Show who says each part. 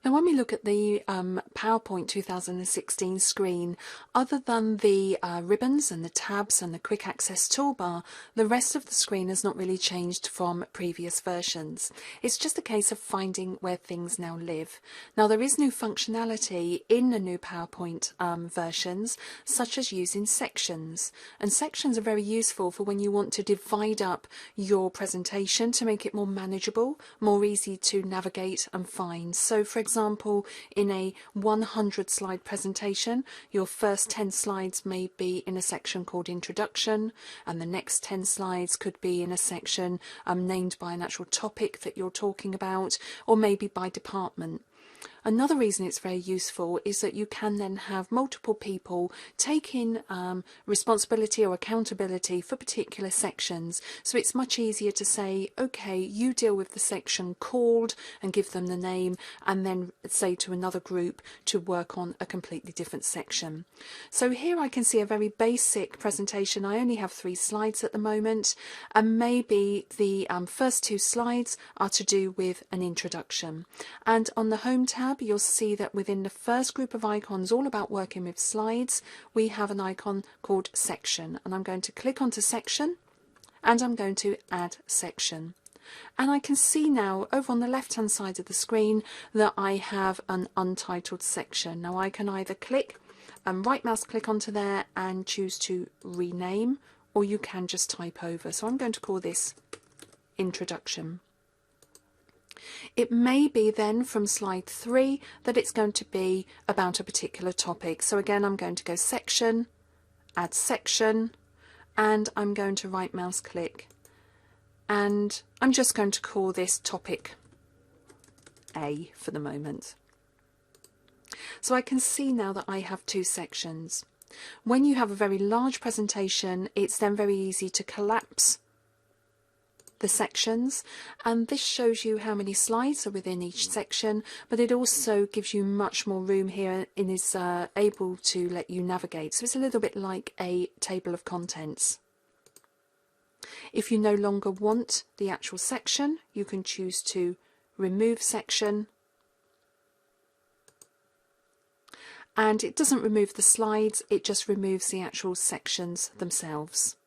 Speaker 1: Now when we look at the PowerPoint 2016 screen, other than the ribbons and the tabs and the quick access toolbar, the rest of the screen has not really changed from previous versions. It's just a case of finding where things now live. Now there is new functionality in the new PowerPoint versions, such as using sections. And sections are very useful for when you want to divide up your presentation to make it more manageable, more easy to navigate and find. So for example, in a 100 slide presentation, your first 10 slides may be in a section called Introduction, and the next 10 slides could be in a section named by an actual topic that you're talking about, or maybe by department. Another reason it's very useful is that you can then have multiple people taking responsibility or accountability for particular sections. So it's much easier to say, okay, you deal with the section called and give them the name, and then say to another group to work on a completely different section. So here I can see a very basic presentation. I only have 3 slides at the moment, and maybe the first 2 slides are to do with an introduction. And on the Home tab, you'll see that within the first group of icons all about working with slides, we have an icon called Section, and I'm going to click onto Section and I'm going to add section. And I can see now over on the left hand side of the screen that I have an untitled section. Now I can either click and right mouse click onto there and choose to rename, or you can just type over. So I'm going to call this Introduction. It may be then from slide 3 that it's going to be about a particular topic. So again, I'm going to go Section, add section, and I'm going to right mouse click, and I'm just going to call this topic A for the moment. So I can see now that I have 2 sections. When you have a very large presentation, it's then very easy to collapse the sections, and this shows you how many slides are within each section, but it also gives you much more room here and is able to let you navigate. So it's a little bit like a table of contents. If you no longer want the actual section, you can choose to remove section, and it doesn't remove the slides, it just removes the actual sections themselves.